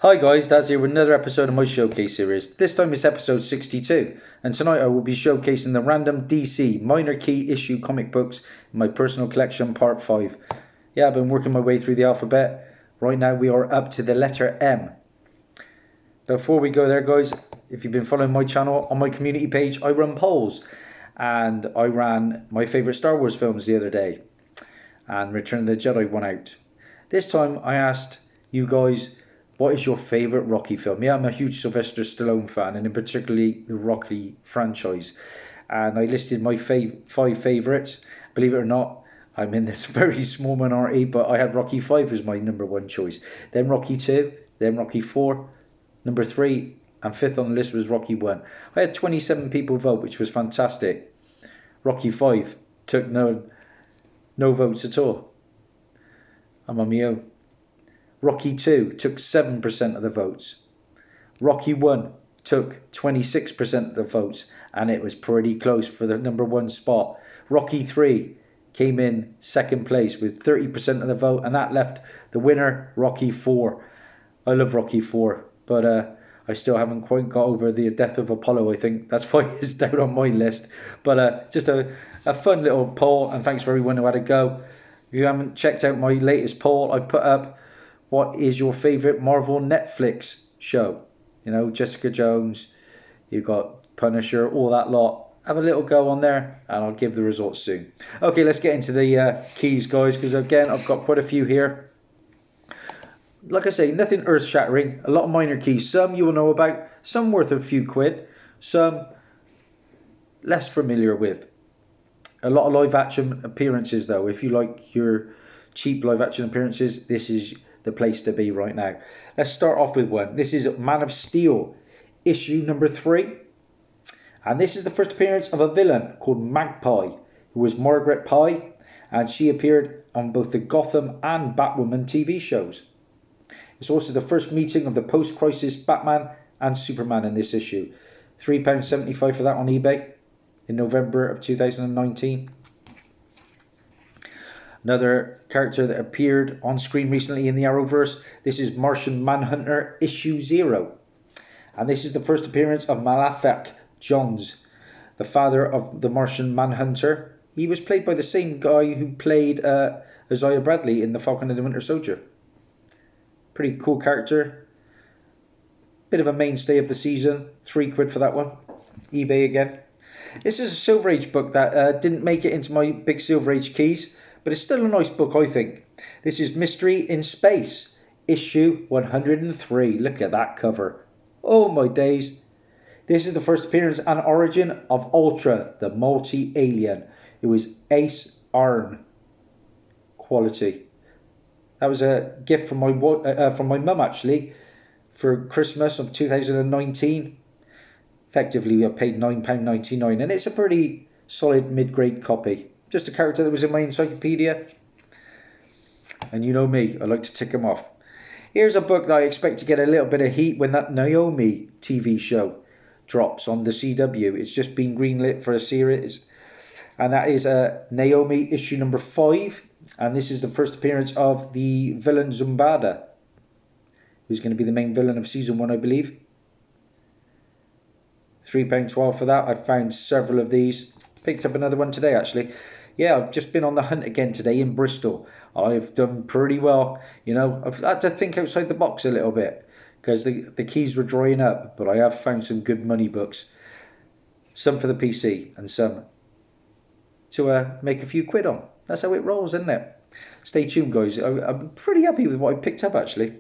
Hi guys, Dazzie here with another episode of my showcase series. This time it's episode 62, and tonight I will be showcasing the random DC minor key issue comic books in my personal collection part 5. Yeah, I've been working my way through the alphabet. Right now we are up to the letter M. Before we go there guys, if you've been following my channel, on my community page I run polls, and I ran my favourite Star Wars films the other day, and Return of the Jedi won out. This time I asked you guys, what is your favourite Rocky film? Yeah, I'm a huge Sylvester Stallone fan, and in particularly the Rocky franchise. And I listed my 5 favourites. Believe it or not, I'm in this very small minority, but I had Rocky 5 as my number 1 choice. Then Rocky 2, then Rocky 4, number 3, and 5th on the list was Rocky 1. I had 27 people vote, which was fantastic. Rocky 5 took no votes at all. I'm on my own. Rocky 2 took 7% of the votes. Rocky 1 took 26% of the votes, and it was pretty close for the number 1 spot. Rocky 3 came in second place with 30% of the vote, and that left the winner, Rocky 4. I love Rocky 4, but I still haven't quite got over the death of Apollo. I think that's why it's down on my list. But just a fun little poll, and thanks for everyone who had a go. If you haven't checked out my latest poll, I put up, what is your favourite Marvel Netflix show? You know, Jessica Jones, you've got Punisher, all that lot. Have a little go on there, and I'll give the results soon. Okay, let's get into the keys, guys, because again, I've got quite a few here. Like I say, nothing earth-shattering. A lot of minor keys. Some you will know about, some worth a few quid, some less familiar with. A lot of live-action appearances, though. If you like your cheap live-action appearances, this is the place to be right now. Let's start off with one. This is Man of Steel, issue number 3. And this is the first appearance of a villain called Magpie, who was Margaret Pye, and she appeared on both the Gotham and Batwoman TV shows. It's also the first meeting of the post-crisis Batman and Superman in this issue. £3.75 for that on eBay in November of 2019. Another character that appeared on screen recently in the Arrowverse. This is Martian Manhunter issue 0. And this is the first appearance of Malafak Johns, the father of the Martian Manhunter. He was played by the same guy who played Isaiah Bradley in The Falcon and the Winter Soldier. Pretty cool character. Bit of a mainstay of the season. £3 for that one. eBay again. This is a Silver Age book that didn't make it into my big Silver Age keys, but it's still a nice book, I think. This is Mystery in Space, issue 103. Look at that cover. Oh my days. This is the first appearance and origin of Ultra, the multi-alien. It was Ace Arn quality. That was a gift from my mum, actually, for Christmas of 2019. Effectively, we paid £9.99, and it's a pretty solid mid-grade copy. Just a character that was in my encyclopedia. And you know me, I like to tick them off. Here's a book that I expect to get a little bit of heat when that Naomi TV show drops on the CW. It's just been greenlit for a series. And that is Naomi issue number 5. And this is the first appearance of the villain Zumbada, who's going to be the main villain of season 1, I believe. £3.12 for that. I found several of these. Picked up another one today, actually. Yeah, I've just been on the hunt again today in Bristol. I've done pretty well. You know, I've had to think outside the box a little bit because the keys were drying up, but I have found some good money books. Some for the PC and some to make a few quid on. That's how it rolls, isn't it? Stay tuned, guys. I'm pretty happy with what I picked up, actually.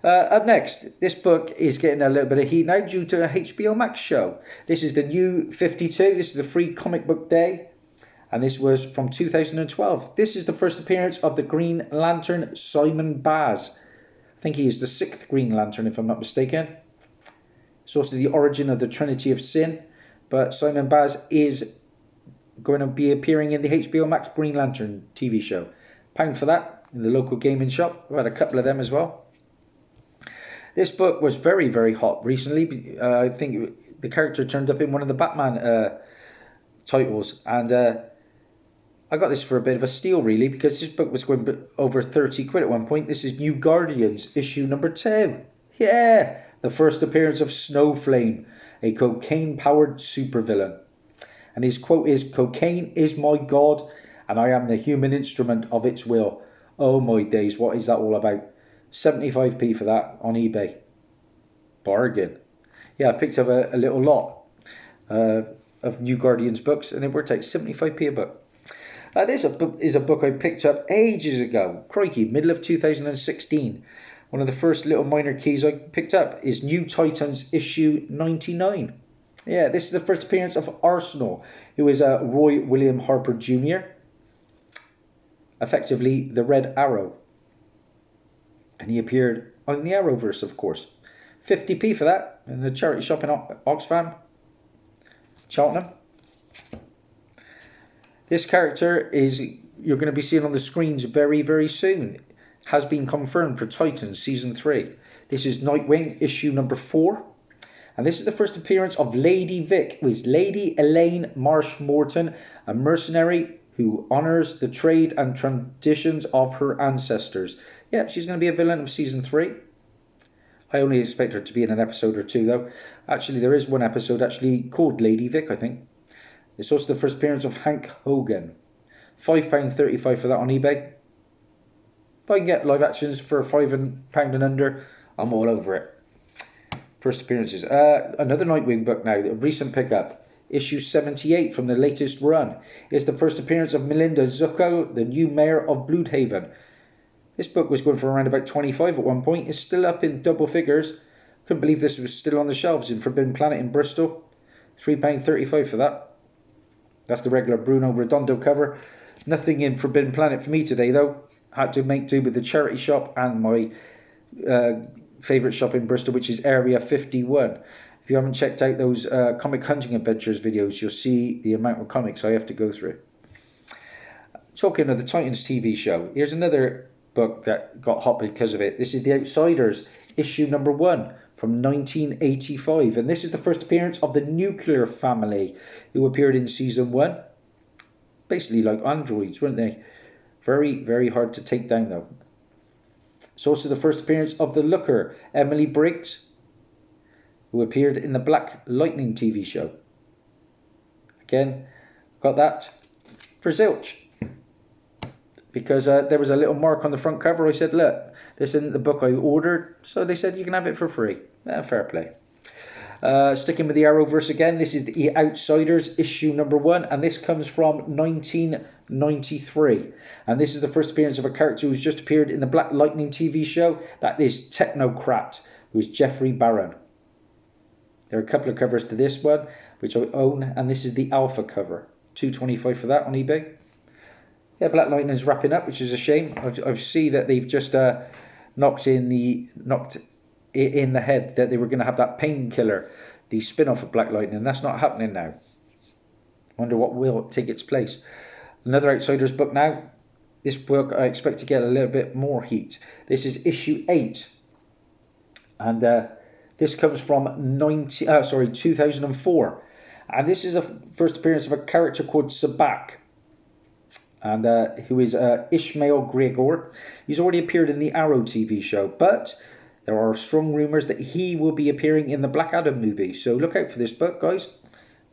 Up next, this book is getting a little bit of heat now due to a HBO Max show. This is the New 52. This is the free comic book day. And this was from 2012. This is the first appearance of the Green Lantern, Simon Baz. I think he is the 6th Green Lantern, if I'm not mistaken. It's also the origin of the Trinity of Sin. But Simon Baz is going to be appearing in the HBO Max Green Lantern TV show. £1 for that in the local gaming shop. I've had a couple of them as well. This book was very, very hot recently. I think the character turned up in one of the Batman titles. And I got this for a bit of a steal, really, because this book was going over £30 at one point. This is New Guardians, issue number 2. Yeah, the first appearance of Snowflame, a cocaine-powered supervillain. And his quote is, "Cocaine is my god, and I am the human instrument of its will." Oh my days, what is that all about? 75p for that on eBay. Bargain. Yeah, I picked up a little lot of New Guardians books, and it worked out 75p a book. This is a book I picked up ages ago. Crikey, middle of 2016. One of the first little minor keys I picked up is New Titans issue 99. Yeah, this is the first appearance of Arsenal, who is Roy William Harper Jr., effectively the Red Arrow. And he appeared on the Arrowverse, of course. 50p for that in the charity shop in Oxfam, Cheltenham. This character you're going to be seeing on the screens very, very soon. Has been confirmed for Titans Season 3. This is Nightwing issue number 4. And this is the first appearance of Lady Vic, who is Lady Elaine Marsh-Morton, a mercenary who honours the trade and traditions of her ancestors. Yep, she's going to be a villain of Season 3. I only expect her to be in an episode or two, though. Actually, there is one episode actually called Lady Vic, I think. It's also the first appearance of Hank Hogan. £5.35 for that on eBay. If I can get live actions for £5 and under, I'm all over it. First appearances. Another Nightwing book now, a recent pickup. Issue 78 from the latest run. It's the first appearance of Melinda Zucco, the new mayor of Bloodhaven. This book was going for around about 25 at one point. It's still up in double figures. Couldn't believe this was still on the shelves in Forbidden Planet in Bristol. £3.35 for that. That's the regular Bruno Redondo cover. Nothing in Forbidden Planet for me today, though. Had to make do with the charity shop and my favourite shop in Bristol, which is Area 51. If you haven't checked out those comic hunting adventures videos, you'll see the amount of comics I have to go through. Talking of the Titans TV show, here's another book that got hot because of it. This is The Outsiders, issue number 1 from 1985. And this is the first appearance of the Nuclear Family, who appeared in season 1. Basically like androids, weren't they? Very, very hard to take down, though. It's also the first appearance of the Looker, Emily Briggs, who appeared in the Black Lightning TV show. Again, got that for zilch. Because there was a little mark on the front cover. I said, look, this isn't the book I ordered. So they said, you can have it for free. Fair play. Sticking with the Arrowverse again, this is The Outsiders, issue number 1. And this comes from 1993. And this is the first appearance of a character who's just appeared in the Black Lightning TV show. That is Technocrat, who is Jeffrey Barron. There are a couple of covers to this one, which I own. And this is the Alpha cover. $2.25 for that on eBay. Yeah, Black Lightning's wrapping up, which is a shame. I see that they've just knocked it in the head that they were going to have that Painkiller, the spin-off of Black Lightning. That's not happening now. Wonder what will take its place. Another Outsiders book now. This book I expect to get a little bit more heat. This is issue 8. And this comes from 2004. And this is a first appearance of a character called Sabak. And who is Ishmael Gregor. He's already appeared in the Arrow TV show, but there are strong rumours that he will be appearing in the Black Adam movie. So look out for this book, guys.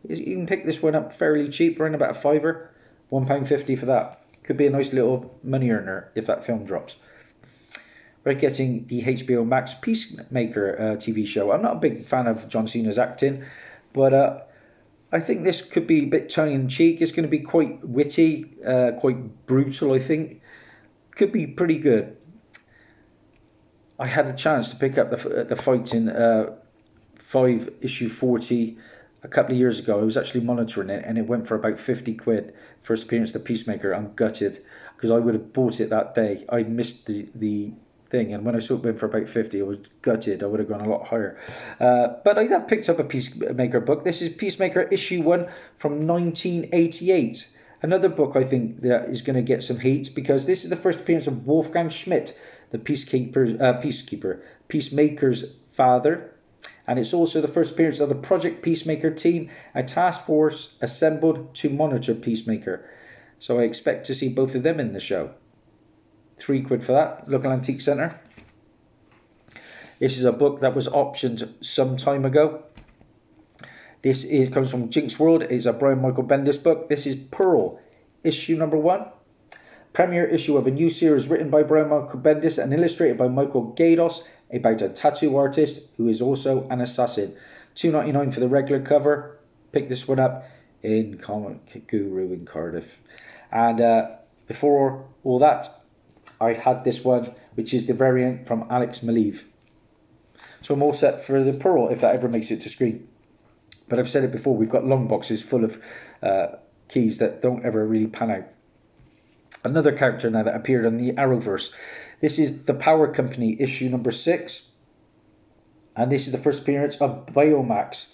You can pick this one up fairly cheap, around about £5, £1.50 for that. Could be a nice little money earner if that film drops. We're getting the HBO Max Peacemaker TV show. I'm not a big fan of John Cena's acting, but I think this could be a bit tongue-in-cheek. It's going to be quite witty, quite brutal, I think. Could be pretty good. I had a chance to pick up the fight in 5 issue 40 a couple of years ago. I was actually monitoring it, and it went for about £50. First appearance of the Peacemaker. I'm gutted, because I would have bought it that day. I missed the thing, and when I saw it went for about 50, I was gutted. I would have gone a lot higher. But I have picked up a Peacemaker book. This is Peacemaker Issue 1 from 1988. Another book I think that is going to get some heat, because this is the first appearance of Wolfgang Schmidt, the Peacemaker's father. And it's also the first appearance of the Project Peacemaker team, a task force assembled to monitor Peacemaker. So I expect to see both of them in the show. £3 for that, local antique centre. This is a book that was optioned some time ago. Comes from Jinx World. It's a Brian Michael Bendis book. This is Pearl, issue number 1. Premiere issue of a new series written by Brian Michael Bendis and illustrated by Michael Gaydos about a tattoo artist who is also an assassin. $2.99 for the regular cover. Pick this one up in Comic Guru in Cardiff. And before all that, I had this one, which is the variant from Alex Maleev. So I'm all set for the Pearl, if that ever makes it to screen. But I've said it before, we've got long boxes full of keys that don't ever really pan out. Another character now that appeared on the Arrowverse. This is The Power Company, issue number 6. And this is the first appearance of Biomax,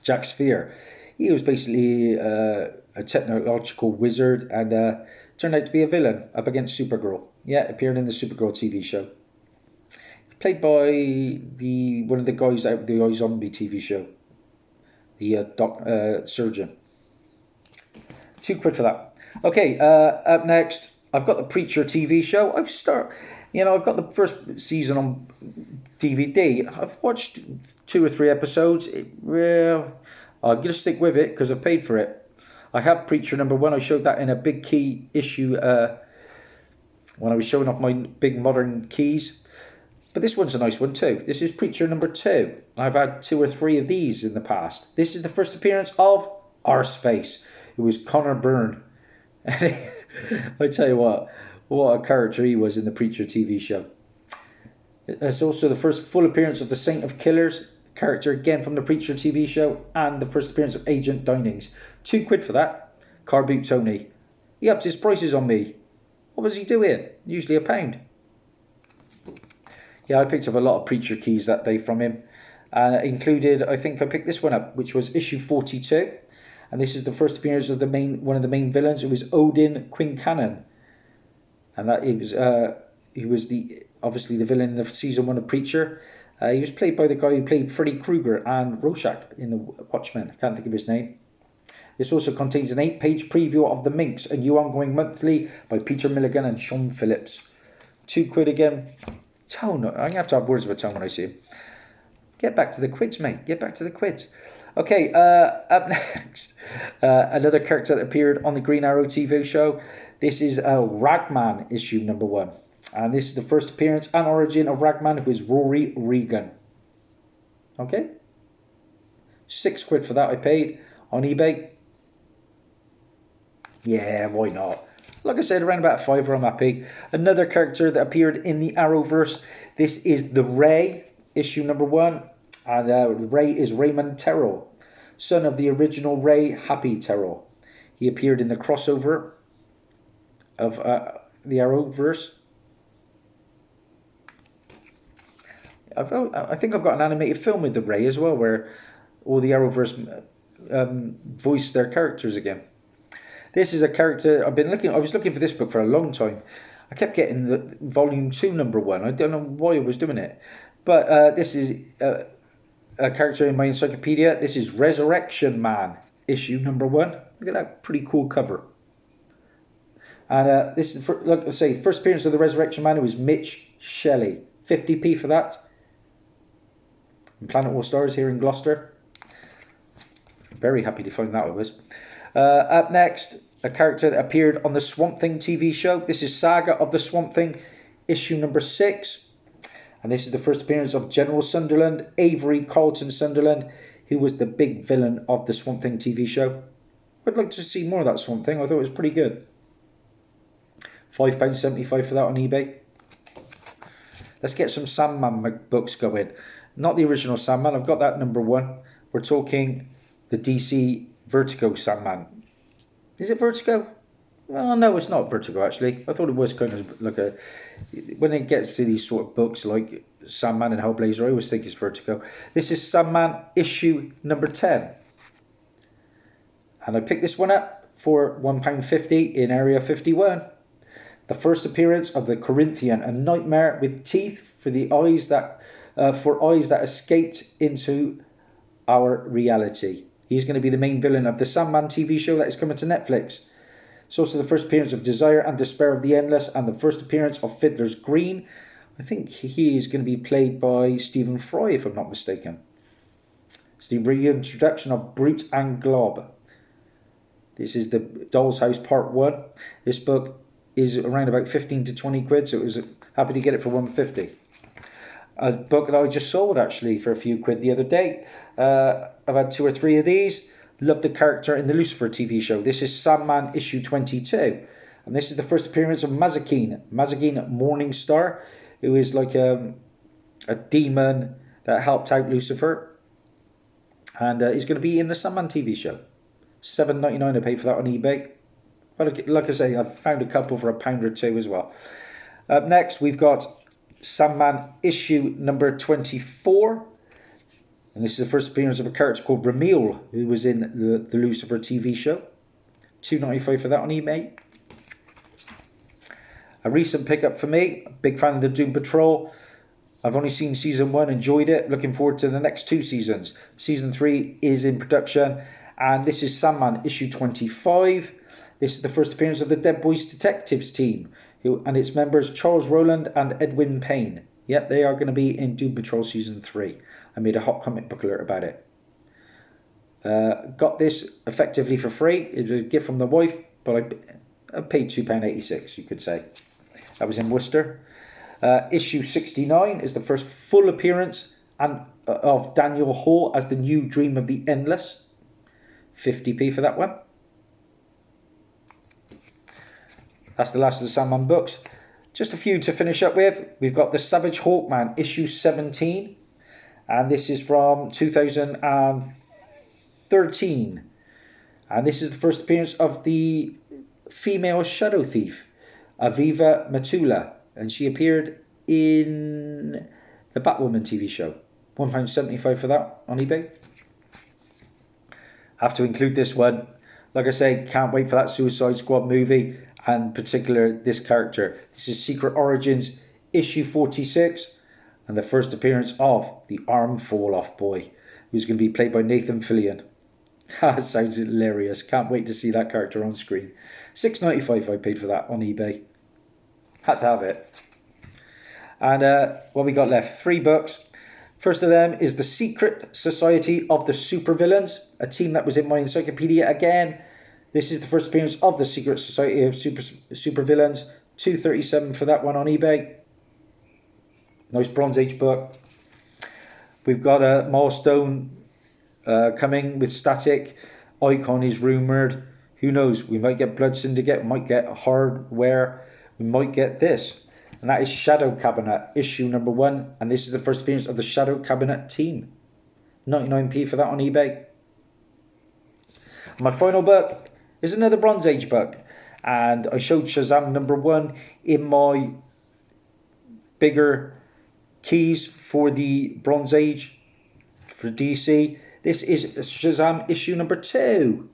Jack Sphere. He was basically a technological wizard and turned out to be a villain up against Supergirl. Yeah, appeared in the Supergirl TV show. Played by one of the guys out of the iZombie TV show. The surgeon. £2 for that. Okay, up next, I've got the Preacher TV show. I've got the first season on DVD. I've watched 2 or 3 episodes. I'm going to stick with it because I've paid for it. I have Preacher number 1. I showed that in a big key issue when I was showing off my big modern keys. But this one's a nice one too. This is Preacher number 2. I've had 2 or 3 of these in the past. This is the first appearance of Arseface, who was Connor Byrne. I tell you what a character he was in the Preacher TV show. It's also the first full appearance of the Saint of Killers, character again from the Preacher TV show, and the first appearance of Agent Dinings. £2 for that. Car Boot Tony. He upped his prices on me. What was he doing? Usually £1. Yeah, I picked up a lot of Preacher keys that day from him. Included, I think I picked this one up, which was issue 42. And this is the first appearance of one of the main villains. It was Odin Quincannon. And that he was obviously the villain in the season 1 of Preacher. He was played by the guy who played Freddy Krueger and Rorschach in the Watchmen. I can't think of his name. This also contains an 8-page preview of The Minx, a new ongoing monthly by Peter Milligan and Sean Phillips. £2 again. Tone, I'm going to have words with Tone when I see him. Get back to the quids, mate. Get back to the quids. Okay, up next, another character that appeared on the Green Arrow TV show. This is Ragman, issue number 1. And this is the first appearance and origin of Ragman, who is Rory Regan. Okay? £6 for that I paid on eBay. Yeah, why not? Like I said, around about £5 I'm happy. Another character that appeared in the Arrowverse. This is the Ray, issue number 1. And Ray is Raymond Terrell, son of the original Ray, Happy Terrell. He appeared in the crossover of the Arrowverse. I think I've got an animated film with the Ray as well, where all the Arrowverse voice their characters again. This is a character I was looking for this book for a long time. I kept getting the volume 2 number 1. I don't know why I was doing it, but this is a character in my encyclopedia. This is Resurrection Man, issue number 1. Look at that pretty cool cover. And this is, like I say, first appearance of the Resurrection Man. It was Mitch Shelley. 50p for that. In Planet All Stars here in Gloucester. Very happy to find that one was. Up next, a character that appeared on the Swamp Thing TV show. This is Saga of the Swamp Thing, issue number 6. And this is the first appearance of General Sunderland, Avery Carlton Sunderland, who was the big villain of the Swamp Thing TV show. I'd like to see more of that Swamp Thing. I thought it was pretty good. £5.75 for that on eBay. Let's get some Sandman books going. Not the original Sandman. I've got that number 1. We're talking the DC Vertigo Sandman. Is it Vertigo? Well, no, it's not Vertigo, actually. I thought it was kind of like a... When it gets to these sort of books like Sandman and Hellblazer, I always think it's Vertigo. This is Sandman issue number 10. And I picked this one up for £1.50 in Area 51. The first appearance of the Corinthian, a nightmare with teeth for the eyes that escaped into our reality. He's going to be the main villain of the Sandman TV show that is coming to Netflix. It's also the first appearance of Desire and Despair of the Endless, and the first appearance of Fiddler's Green. I think he is going to be played by Stephen Fry, if I'm not mistaken. It's the reintroduction of Brute and Glob. This is the Doll's House Part 1. This book is around about 15 to 20 quid, so I was happy to get it for 150. A book that I just sold, actually, for a few quid the other day. I've had 2 or 3 of these. Love the character in the Lucifer TV show. This is Sandman Issue 22. And this is the first appearance of Mazikeen Morningstar, who is like a demon that helped out Lucifer. And he's going to be in the Sandman TV show. $7.99 I paid for that on eBay. Well, like I say, I've found a couple for £1 or £2 as well. Up next, we've got Sandman Issue number 24. And this is the first appearance of a character called Ramil, who was in the Lucifer TV show. $2.95 for that on eBay. A recent pickup for me. Big fan of the Doom Patrol. I've only seen season 1, enjoyed it. Looking forward to the next 2 seasons. Season 3 is in production. And this is Sandman Issue 25. This is the first appearance of the Dead Boys Detectives team. And its members Charles Rowland and Edwin Payne. Yep, they are going to be in Doom Patrol Season 3. I made a hot comic book alert about it. Got this effectively for free. It was a gift from the wife, but I paid £2.86, you could say. That was in Worcester. Issue 69 is the first full appearance of Daniel Hall as the new Dream of the Endless. 50p for that one. That's the last of the Sandman books. Just a few to finish up with. We've got the Savage Hawkman issue 17. And this is from 2013. And this is the first appearance of the female Shadow Thief, Aviva Matula. And she appeared in the Batwoman TV show. £1.75 for that on eBay. Have to include this one. Like I say, can't wait for that Suicide Squad movie. And in particular, this character. This is Secret Origins issue 46. And the first appearance of the Arm Fall Off Boy, who's going to be played by Nathan Fillion. That sounds hilarious. Can't wait to see that character on screen. $6.95 I paid for that on eBay. Had to have it. And what we got left? 3 books. First of them is The Secret Society of the Supervillains, a team that was in my encyclopedia again. This is the first appearance of the Secret Society of Supervillains. $2.37 for that one on eBay. Nice Bronze Age book. We've got a milestone coming with Static. Icon is rumoured. Who knows? We might get Blood Syndicate. We might get Hardware. We might get this. And that is Shadow Cabinet, issue number 1. And this is the first appearance of the Shadow Cabinet team. 99p for that on eBay. My final book is another Bronze Age book. And I showed Shazam number 1 in my bigger keys for the Bronze Age for DC. This is Shazam issue number 2.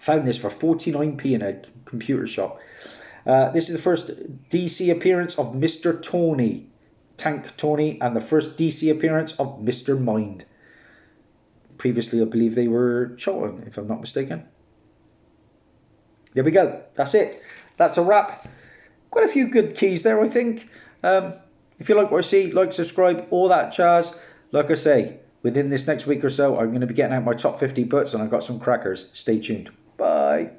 Found this for 49p in a computer shop. This is the first DC appearance of Mr. Tony, Tank Tony, and the first DC appearance of Mr. Mind. Previously, I believe they were Chilton, if I'm not mistaken. There we go. That's it. That's a wrap. Quite a few good keys there, I think. If you like what I see, like, subscribe, all that jazz. Like I say, within this next week or so, I'm going to be getting out my top 50 books, and I've got some crackers. Stay tuned. Bye.